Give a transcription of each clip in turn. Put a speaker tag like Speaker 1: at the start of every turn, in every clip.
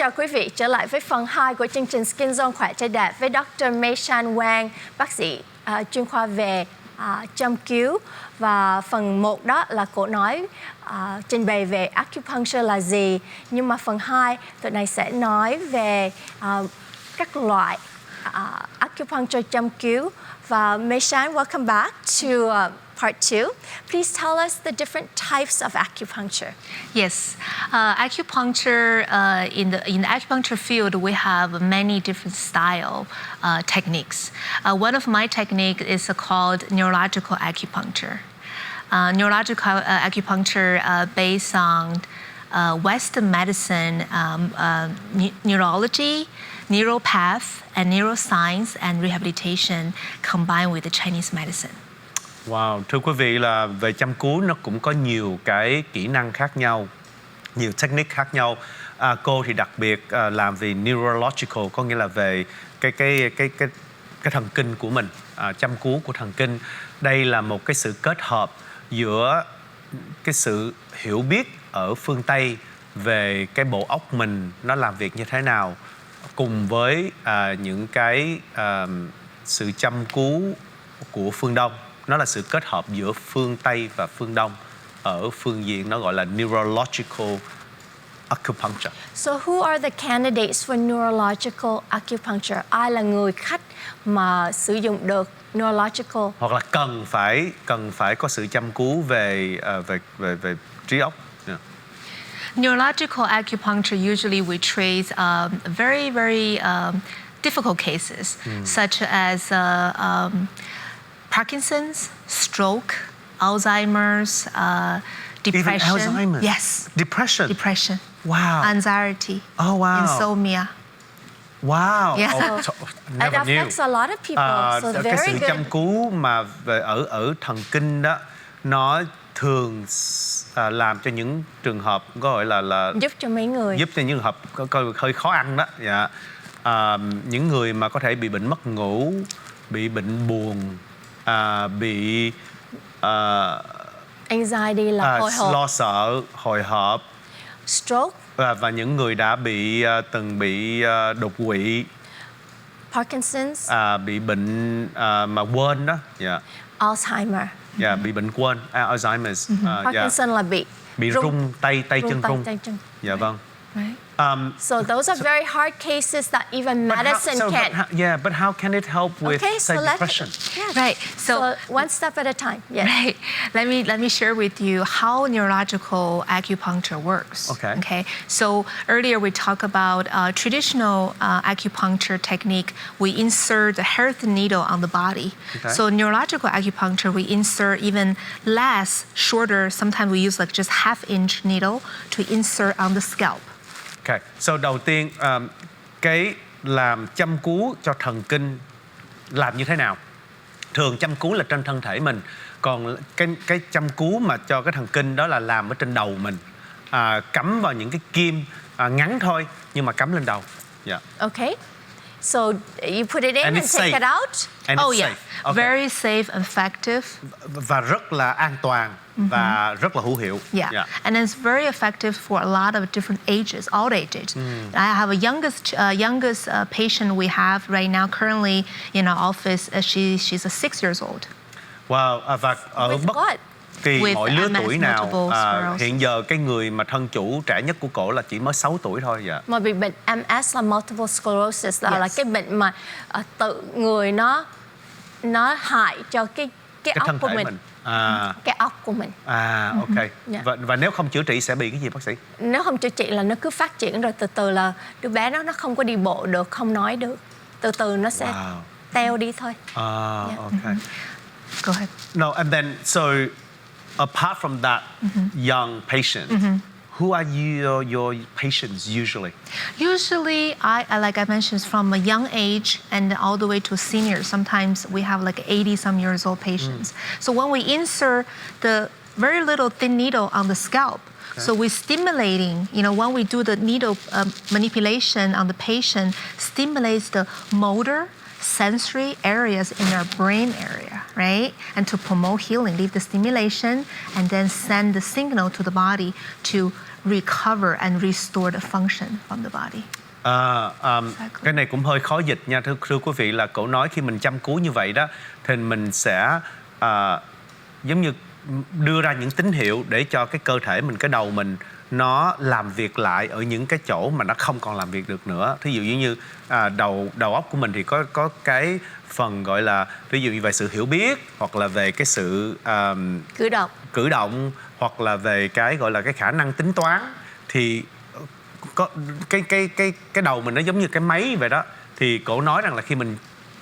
Speaker 1: chào quý vị, trở lại với phần 2 của chương trình Skin Zone Khỏe Trái Đẹp với Dr Meishan Wang, bác sĩ chuyên khoa về châm cứu. Và phần 1 đó là cô nói trình bày về acupuncture là gì. Nhưng mà phần 2, tụi này sẽ nói về các loại acupuncture châm cứu. Và Meishan, welcome back to part 2. Please tell us the different types of acupuncture.
Speaker 2: Yes, acupuncture in the acupuncture field we have many different style techniques. One of my technique is called neurological acupuncture. Neurological acupuncture based on Western medicine, neurology, neuropath, and neuroscience and rehabilitation combined with the Chinese medicine.
Speaker 3: Wow, thưa quý vị, là về châm cứu nó cũng có nhiều cái kỹ năng khác nhau, nhiều technique khác nhau. Cô thì đặc biệt làm về neurological, có nghĩa là về cái thần kinh của mình, châm cứu của thần kinh. Đây là một cái sự kết hợp giữa cái sự hiểu biết ở phương Tây về cái bộ óc mình nó làm việc như thế nào, cùng với những cái sự châm cứu của phương Đông. Nó là sự kết hợp giữa phương Tây và phương Đông ở phương diện nó gọi là neurological acupuncture.
Speaker 1: So who are the candidates for neurological acupuncture? Ai là người khách mà sử dụng được neurological?
Speaker 3: Hoặc là cần phải có sự châm cứu về trí óc. Yeah.
Speaker 2: Neurological acupuncture usually we treat very difficult cases such as Parkinson's, stroke, Alzheimer's, depression.
Speaker 3: Even Alzheimer's?
Speaker 2: Yes.
Speaker 3: Depression?
Speaker 2: Depression.
Speaker 3: Wow.
Speaker 2: Anxiety.
Speaker 3: Oh, wow.
Speaker 2: Insomnia.
Speaker 3: Wow.
Speaker 2: Yeah.
Speaker 1: It affects a lot of people. So
Speaker 3: cái
Speaker 1: very
Speaker 3: sự
Speaker 1: good.
Speaker 3: châm cứu mà về ở thần kinh đó, nó thường làm cho những trường hợp gọi là
Speaker 1: giúp cho mấy người,
Speaker 3: giúp cho những trường hợp hơi khó ăn đó. Dạ. Những người mà có thể bị bệnh mất ngủ, bị bệnh buồn, bị
Speaker 1: anxiety là hồi hộp,
Speaker 3: lo sợ, hồi hộp,
Speaker 1: stroke,
Speaker 3: và những người đã từng bị đột quỵ,
Speaker 1: Parkinson's,
Speaker 3: bị bệnh mà quên đó,
Speaker 1: Alzheimer.
Speaker 3: Bị bệnh quên, Alzheimer's.
Speaker 1: Parkinson là bị
Speaker 3: rung tay chân rung.
Speaker 1: tay chân.
Speaker 3: Dạ vâng.
Speaker 1: Right. So those are very hard cases that even medicine can't.
Speaker 3: But how can it help with depression?
Speaker 1: Right. So one step at a time. Yes.
Speaker 2: Right. Let me share with you how neurological acupuncture works. Okay. So earlier we talked about traditional acupuncture technique. We insert the hairth needle on the body.
Speaker 3: Okay.
Speaker 2: So neurological acupuncture we insert even less, shorter. Sometimes we use like just half-inch needle to insert on the scalp.
Speaker 3: Okay. So đầu tiên cái làm châm cứu cho thần kinh làm như thế nào? Thường châm cứu là trên thân thể mình, còn cái châm cứu mà cho cái thần kinh đó là làm ở trên đầu mình, cắm vào những cái kim ngắn thôi nhưng mà cắm lên đầu. Yeah.
Speaker 1: Okay. So you put it in and take
Speaker 3: safe.
Speaker 1: it out.
Speaker 3: And
Speaker 2: Oh
Speaker 3: it's
Speaker 2: yeah,
Speaker 3: safe. Okay.
Speaker 2: very safe and effective.
Speaker 3: Và rất là an toàn và rất là hữu hiệu.
Speaker 2: Yeah. And it's very effective for a lot of different ages, all ages. I have a youngest patient we have right now currently in our office. She's 6 years old.
Speaker 3: Wow. Và ở bất kỳ mọi lứa tuổi nào, hiện giờ cái người mà thân chủ trẻ nhất của cổ là chỉ mới 6 tuổi thôi. Dạ.
Speaker 1: Mà bị bệnh MS là multiple sclerosis là cái bệnh mà tự người nó hại cho cái óc của mình. Cái óc của mình.
Speaker 3: Ok. Và nếu không chữa trị sẽ bị cái gì bác sĩ?
Speaker 1: Nếu không chữa trị là nó cứ phát triển rồi từ từ là đứa bé nó không có đi bộ được, không nói được. Từ từ nó sẽ teo đi thôi.
Speaker 3: Okay.
Speaker 2: Go ahead.
Speaker 3: No, and then so apart from that young patient, who are your patients usually?
Speaker 2: Usually, like I mentioned, from a young age and all the way to senior. Sometimes we have like 80-some years old patients. So when we insert the very little thin needle on the scalp, so we're stimulating, when we do the needle manipulation on the patient, stimulates the motor, sensory areas in our brain area, right? And to promote healing, leave the stimulation and then send the signal to the body to recover and restore the function from the body.
Speaker 3: Cái này cũng hơi khó dịch nha thưa quý vị, là cậu nói khi mình chăm cứu như vậy đó thì mình sẽ giống như đưa ra những tín hiệu để cho cái cơ thể mình, cái đầu mình nó làm việc lại ở những cái chỗ mà nó không còn làm việc được nữa. Thí dụ như đầu óc của mình thì có cái phần gọi là ví dụ như về sự hiểu biết, hoặc là về cái sự cử động, hoặc là về cái gọi là cái khả năng tính toán. Thì có cái đầu mình nó giống như cái máy vậy đó. Thì cổ nói rằng là khi mình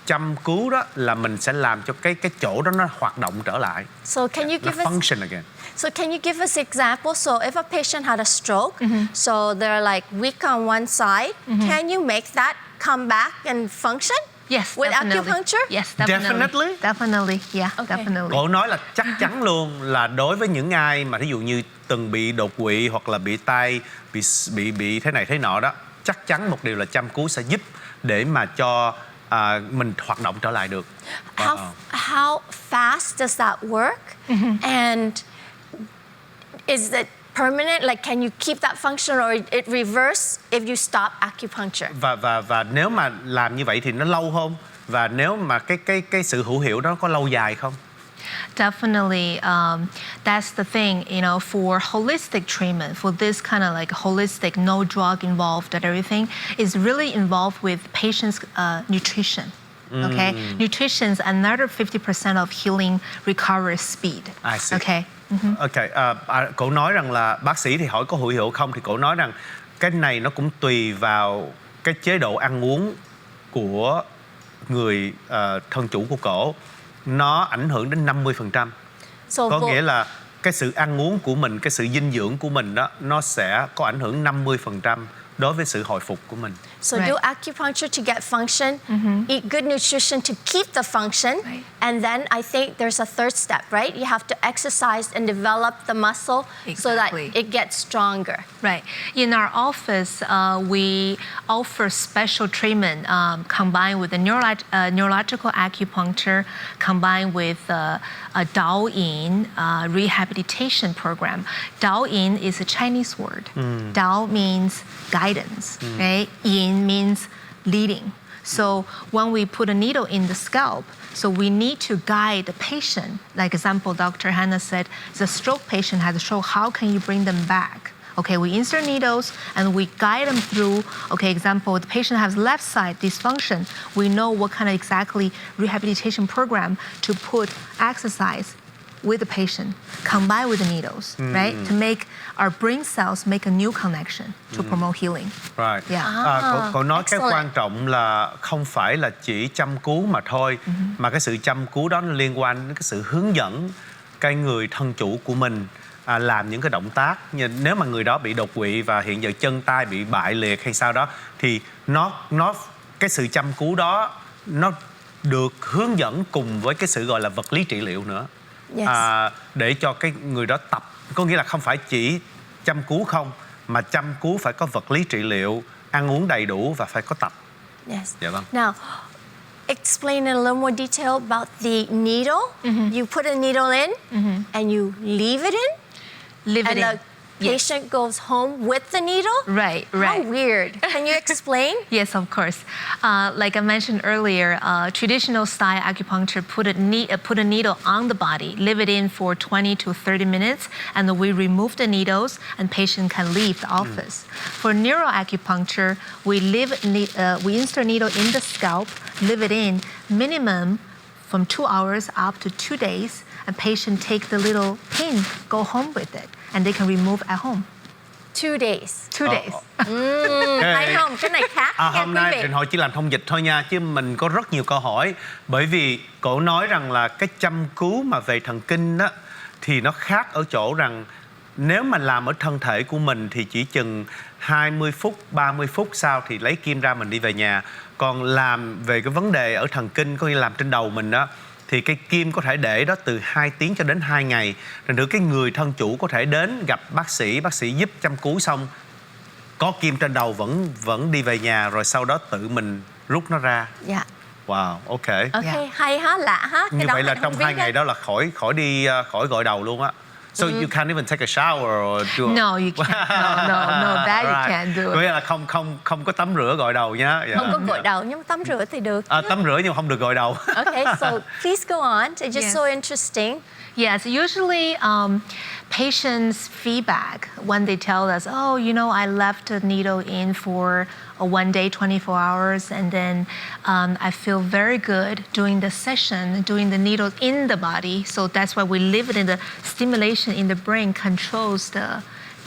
Speaker 3: chăm cứu đó là mình sẽ làm cho cái chỗ đó nó hoạt động trở lại.
Speaker 1: So can you give us
Speaker 3: function again?
Speaker 1: So can you give us example? So if a patient had a stroke, so they're like weak on one side, can you make that come back and function?
Speaker 2: Yes,
Speaker 1: with
Speaker 2: definitely.
Speaker 1: acupuncture?
Speaker 2: Yes, definitely. Definitely, yeah,
Speaker 1: Okay.
Speaker 2: definitely.
Speaker 3: Cổ nói là chắc chắn luôn là đối với những ai mà ví dụ như từng bị đột quỵ hoặc là bị tay bị thế này thế nọ đó, chắc chắn một điều là chăm cứu sẽ giúp để mà cho mình hoạt động trở lại được.
Speaker 1: How fast does that work? And is it permanent? Like, can you keep that function, or it reverse if you stop acupuncture?
Speaker 3: Và nếu mà làm như vậy thì nó lâu không? Và nếu mà cái sự hữu hiệu đó có lâu dài không?
Speaker 2: Definitely, that's the thing, for holistic treatment, for this kind of like holistic, no drug involved and everything, is really involved with patient's nutrition. Okay, nutrition is another 50% of healing recovery speed.
Speaker 3: I see.
Speaker 2: Okay.
Speaker 3: Cổ nói rằng là bác sĩ thì hỏi có hữu hiệu không, thì cổ nói rằng cái này nó cũng tùy vào cái chế độ ăn uống của người thân chủ của cổ. Nó ảnh hưởng đến 50%. Có nghĩa là cái sự ăn uống của mình, cái sự dinh dưỡng của mình đó, nó sẽ có ảnh hưởng 50% đối với sự hồi phục của mình.
Speaker 1: So do acupuncture to get function, eat good nutrition to keep the function, and then I think there's a third step, right? You have to exercise and develop the muscle so that it gets stronger.
Speaker 2: Right. In our office, we offer special treatment combined with the neurological acupuncture, combined with a Dao Yin rehabilitation program. Dao Yin is a Chinese word. Dao means guidance, right? Yin means leading. So when we put a needle in the scalp, so we need to guide the patient. Like example, Dr. Hannah said, the stroke patient has a stroke, how can you bring them back? Okay, we insert needles and we guide them through, okay, example, the patient has left side dysfunction. We know what kind of exactly rehabilitation program to put exercise with the patient, combined with the needles, right? To make our brain cells make a new connection to promote healing.
Speaker 3: Right.
Speaker 2: Yeah.
Speaker 3: Cậu nói cái quan trọng là không phải là chỉ chăm cứu mà thôi, mà cái sự chăm cứu đó nó liên quan đến cái sự hướng dẫn cái người thân chủ của mình làm những cái động tác. Nếu mà người đó bị đột quỵ và hiện giờ chân tay bị bại liệt hay sao đó, thì nó cái sự chăm cứu đó nó được hướng dẫn cùng với cái sự gọi là vật lý trị liệu nữa.
Speaker 1: Yes.
Speaker 3: Để cho cái người đó tập, có nghĩa là không phải chỉ chăm cứu không, mà chăm cứu phải có vật lý trị liệu, ăn uống đầy đủ và phải có tập.
Speaker 1: Yes.
Speaker 3: Dạ vâng.
Speaker 1: Now, explain in a little more detail about the needle. You put a needle in and you leave it in.
Speaker 2: Leave it in.
Speaker 1: The patient goes home with the needle?
Speaker 2: Right.
Speaker 1: How weird. Can you explain?
Speaker 2: Yes, of course. Like I mentioned earlier, traditional style acupuncture put a needle on the body, leave it in for 20 to 30 minutes, and then we remove the needles and patient can leave the office. For neuroacupuncture, we insert needle in the scalp, leave it in minimum from 2 hours up to 2 days, and patient take the little pin, go home with it, and they can remove at home.
Speaker 1: 2 days.
Speaker 2: 2 days.
Speaker 1: Hay không? Cái này khác nha
Speaker 3: Hôm
Speaker 1: quý
Speaker 3: nay
Speaker 1: vị.
Speaker 3: Trình Hội chỉ làm thông dịch thôi nha, chứ mình có rất nhiều câu hỏi. Bởi vì cậu nói rằng là cái chăm cứu mà về thần kinh đó, thì nó khác ở chỗ rằng nếu mà làm ở thân thể của mình thì chỉ chừng 20 phút, 30 phút sau thì lấy kim ra mình đi về nhà. Còn làm về cái vấn đề ở thần kinh, có nghĩa làm trên đầu mình đó, thì cái kim có thể để đó từ 2 tiếng cho đến 2 ngày. Rồi nữa cái người thân chủ có thể đến gặp bác sĩ giúp chăm cứu xong, có kim trên đầu vẫn đi về nhà, rồi sau đó tự mình rút nó ra.
Speaker 1: Dạ.
Speaker 3: Wow, ok.
Speaker 1: Ok, hay ha, lạ ha.
Speaker 3: Như vậy là trong 2 ngày đó là khỏi gội đầu luôn á. So you can't even take a shower or do
Speaker 2: No, you can't. No, that you can't do.
Speaker 3: Có nghĩa là không có tắm rửa gội đầu nhá.
Speaker 1: Không có gội đầu nhưng tắm rửa thì được.
Speaker 3: Tắm rửa nhưng không được gội đầu.
Speaker 1: Okay, so please go on. It's just
Speaker 2: Yes.
Speaker 1: so interesting.
Speaker 2: Yes, usually patients' feedback when they tell us, oh, you know, I left a needle in for a 1 day, 24 hours, and then I feel very good doing the session, doing the needle in the body. So that's why we leave it in the stimulation in the brain controls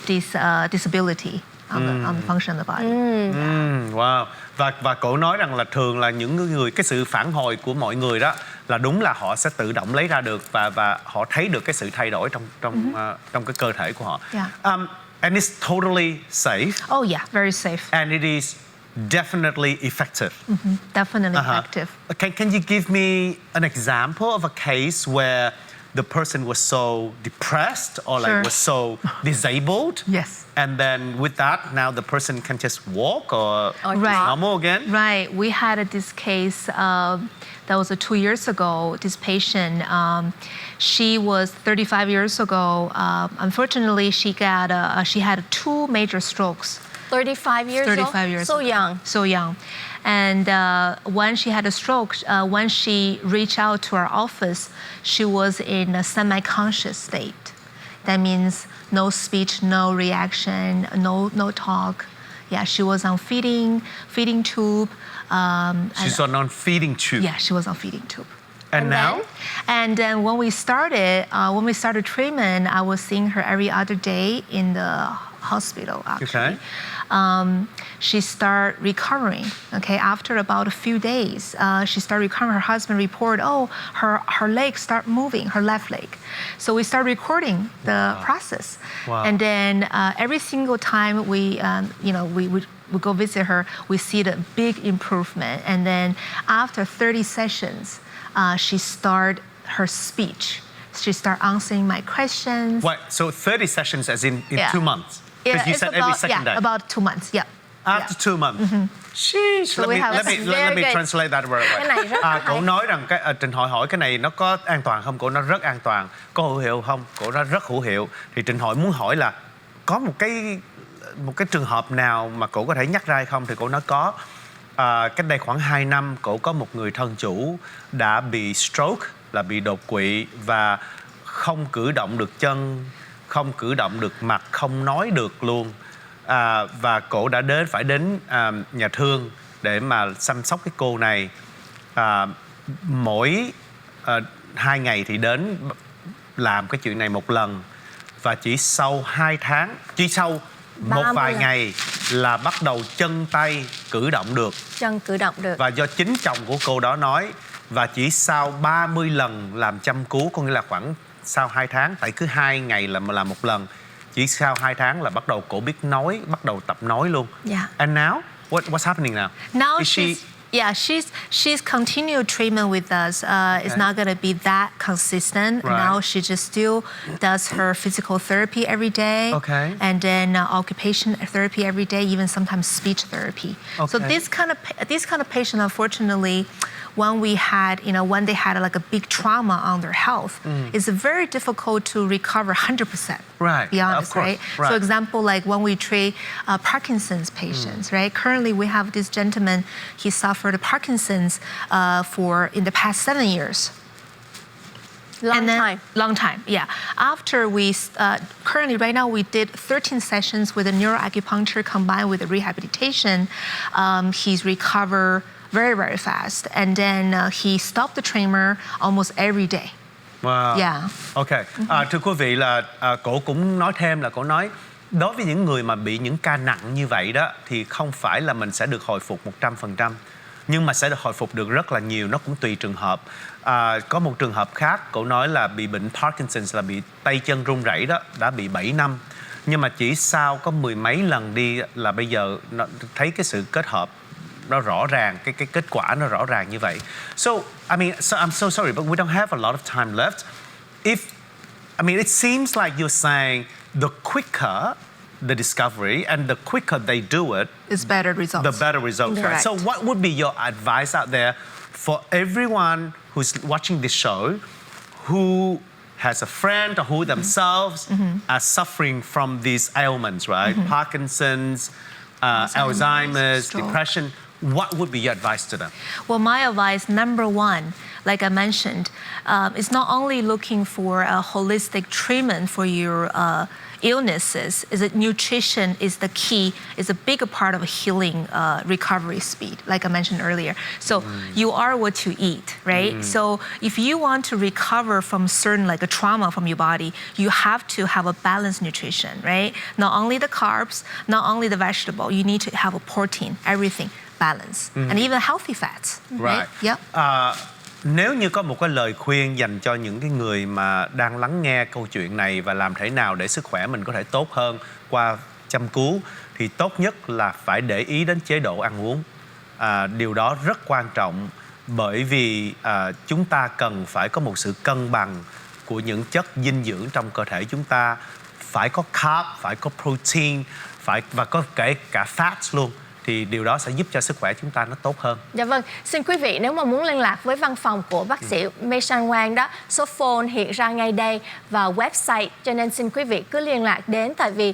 Speaker 2: this disability on the function of the body.
Speaker 3: Wow. Và cổ nói rằng là thường là những người cái sự phản hồi của mọi người đó là đúng là họ sẽ tự động lấy ra được và họ thấy được cái sự thay đổi trong cái cơ thể của họ.
Speaker 2: Yeah.
Speaker 3: And it's totally safe.
Speaker 2: Oh yeah, very safe.
Speaker 3: And it is definitely effective.
Speaker 2: Definitely effective.
Speaker 3: Can you give me an example of a case where the person was so depressed or like
Speaker 2: Sure.
Speaker 3: was so disabled?
Speaker 2: Yes.
Speaker 3: And then with that, now the person can just walk or
Speaker 2: Right.
Speaker 3: normal again?
Speaker 2: Right. We had this case that was 2 years ago. This patient, she was 35 years ago. Unfortunately, she had 2 major strokes.
Speaker 1: 35 years
Speaker 2: 35
Speaker 1: old?
Speaker 2: years
Speaker 1: So
Speaker 2: old.
Speaker 1: young.
Speaker 2: So young. And when she had a stroke, when she reached out to our office, she was in a semi-conscious state. That means no speech, no reaction, no talk. Yeah, she was on feeding tube.
Speaker 3: She's on non-feeding tube.
Speaker 2: Yeah, she was on feeding tube.
Speaker 3: And now?
Speaker 2: And then when we started treatment, I was seeing her every other day in the hospital. Actually, she started recovering. Okay, after about a few days, she started recovering. Her husband reported, "Oh, her leg start moving, her left leg." So we started recording the process.
Speaker 3: Wow.
Speaker 2: And then every single time we go visit her, we see the big improvement. And then after 30 sessions, she started her speech. She started answering my questions.
Speaker 3: What? So 30 sessions as in
Speaker 2: Yeah.
Speaker 3: 2 months?
Speaker 2: Yeah,
Speaker 3: Because you
Speaker 2: it's
Speaker 3: said every second day.
Speaker 2: about 2 months. Yeah.
Speaker 3: After 2 months. Sheesh.
Speaker 2: we have-
Speaker 3: Let
Speaker 1: Very
Speaker 3: me
Speaker 1: good.
Speaker 3: translate that very
Speaker 1: Cái này rất
Speaker 3: well.
Speaker 1: là
Speaker 3: Cổ
Speaker 1: hay.
Speaker 3: nói rằng Trình hỏi cái này nó có an toàn không? Cổ nói rất an toàn. Có hữu hiệu không? Cổ nói rất hữu hiệu. Thì Trình muốn hỏi là có một cái trường hợp nào mà cổ có thể nhắc ra hay không? Thì cổ nói có. Cách đây khoảng 2 năm, cổ có một người thân chủ đã bị stroke, là bị đột quỵ và không cử động được chân, không cử động được mặt, không nói được luôn. Và cổ đã phải đến nhà thương để mà chăm sóc cái cô này. Mỗi 2 ngày thì đến làm cái chuyện này một lần. Và chỉ sau 2 tháng, chỉ sau một
Speaker 1: 30
Speaker 3: vài
Speaker 1: lần.
Speaker 3: ngày là bắt đầu chân tay cử động được.
Speaker 1: Chân cử động được.
Speaker 3: Và do chính chồng của cô đó nói, và chỉ sau 30 lần làm chăm cứu, có nghĩa là khoảng sau 2 tháng, tại cứ 2 ngày là một lần, chỉ sau 2 tháng là bắt đầu cổ biết nói, bắt đầu tập nói luôn.
Speaker 1: Yeah.
Speaker 3: And now, what's happening now?
Speaker 2: Now
Speaker 3: Is
Speaker 2: she's continued treatment with us. It's not going to be that consistent.
Speaker 3: Right.
Speaker 2: Now she just still does her physical therapy every day.
Speaker 3: Okay.
Speaker 2: And then occupation therapy every day, even sometimes speech therapy. So
Speaker 3: Okay.
Speaker 2: this kind of patient, unfortunately, when they had like a big trauma on their health, it's very difficult to recover 100%.
Speaker 3: Right.
Speaker 2: Be honest,
Speaker 3: Of course.
Speaker 2: right?
Speaker 3: Right.
Speaker 2: So example, like when we treat Parkinson's patients, right? Currently, we have this gentleman. He suffered Parkinson's in the past 7 years. Long time, yeah. After currently right now we did 13 sessions with the neuroacupuncture combined with the rehabilitation. He's recovered very, very fast. And then he stopped the tremor almost every day.
Speaker 3: Wow.
Speaker 2: Yeah.
Speaker 3: Ok. Thưa quý vị là cổ cũng nói thêm là cổ nói đối với những người mà bị những ca nặng như vậy đó thì không phải là mình sẽ được hồi phục 100%, nhưng mà sẽ được hồi phục được rất là nhiều, nó cũng tùy trường hợp. Có một trường hợp khác, cổ nói là bị bệnh Parkinson's, là bị tay chân run rẩy đó, đã bị 7 năm. Nhưng mà chỉ sau có 10 mấy lần đi là bây giờ nó thấy cái sự kết hợp nó rõ ràng, cái kết quả nó rõ ràng như vậy. So I'm so sorry, but we don't have a lot of time left. It seems like you're saying the quicker the discovery and the quicker they do it,
Speaker 2: It's better results.
Speaker 3: the better results. Right?
Speaker 2: Correct.
Speaker 3: So what would be your advice out there for everyone who's watching this show who has a friend or who themselves are suffering from these ailments, right? Parkinson's, Alzheimer's,
Speaker 2: stroke.
Speaker 3: depression. What would be your advice to them?
Speaker 2: Well, my advice, number one, like I mentioned, is not only looking for a holistic treatment for your illnesses, is that nutrition is the key, is a bigger part of healing recovery speed, like I mentioned earlier. So you are what you eat, right? So if you want to recover from certain like a trauma from your body, you have to have a balanced nutrition, right? Not only the carbs, not only the vegetable, you need to have a protein, everything balance, and even healthy fats, right? Yep.
Speaker 3: Nếu như có một cái lời khuyên dành cho những cái người mà đang lắng nghe câu chuyện này và làm thế nào để sức khỏe mình có thể tốt hơn qua chăm cứu, thì tốt nhất là phải để ý đến chế độ ăn uống. Điều đó rất quan trọng, bởi vì chúng ta cần phải có một sự cân bằng của những chất dinh dưỡng trong cơ thể chúng ta. Phải có carb, phải có protein, và có kể cả fats luôn. Thì điều đó sẽ giúp cho sức khỏe chúng ta nó tốt hơn.
Speaker 1: Dạ vâng, xin quý vị nếu mà muốn liên lạc với văn phòng của bác sĩ Meishan Wang đó, số phone hiện ra ngay đây và website, cho nên xin quý vị cứ liên lạc đến, tại vì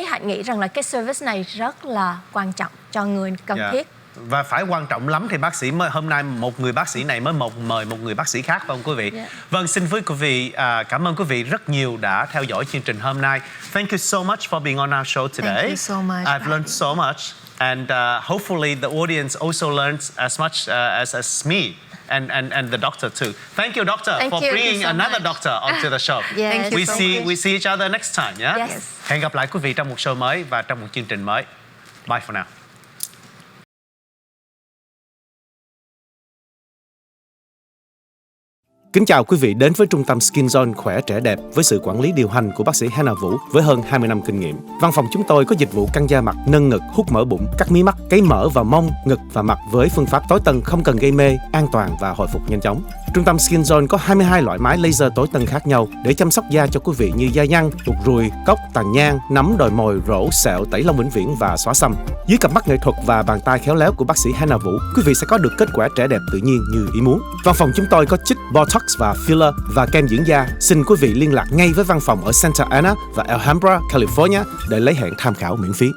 Speaker 1: Hạnh nghĩ rằng là cái service này rất là quan trọng cho người cần thiết.
Speaker 3: Và phải quan trọng lắm thì bác sĩ mới, hôm nay một người bác sĩ này mới mời một người bác sĩ khác, phải không quý vị? Vâng, xin với quý vị cảm ơn quý vị rất nhiều đã theo dõi chương trình hôm nay. Thank you so much for being on our show today.
Speaker 2: Thank you so much.
Speaker 3: I've learned so much. And hopefully the audience also learns as much as me and the doctor too. Thank you, doctor, for bringing another doctor onto the show.
Speaker 1: Yes.
Speaker 3: We see each other next time, yeah?
Speaker 1: Yes.
Speaker 3: Hẹn gặp lại quý vị trong một show mới và trong một chương trình mới. Bye for now. Kính chào quý vị đến với trung tâm Skin Zone khỏe trẻ đẹp với sự quản lý điều hành của bác sĩ Hannah Vũ với hơn 20 năm kinh nghiệm. Văn phòng chúng tôi có dịch vụ căng da mặt, nâng ngực, hút mỡ bụng, cắt mí mắt, cấy mỡ vào mông, ngực và mặt với phương pháp tối tân không cần gây mê, an toàn và hồi phục nhanh chóng. Trung tâm Skin Zone có 22 loại máy laser tối tân khác nhau để chăm sóc da cho quý vị như da nhăn, ruột ruồi, cốc, tàn nhang, nấm, đồi mồi, rỗ, sẹo, tẩy lông vĩnh viễn và xóa xăm. Dưới cặp mắt nghệ thuật và bàn tay khéo léo của bác sĩ Hannah Vũ, quý vị sẽ có được kết quả trẻ đẹp tự nhiên như ý muốn. Văn phòng chúng tôi có chích Botox và filler và kem dưỡng da. Xin quý vị liên lạc ngay với văn phòng ở Santa Ana và Alhambra, California để lấy hẹn tham khảo miễn phí.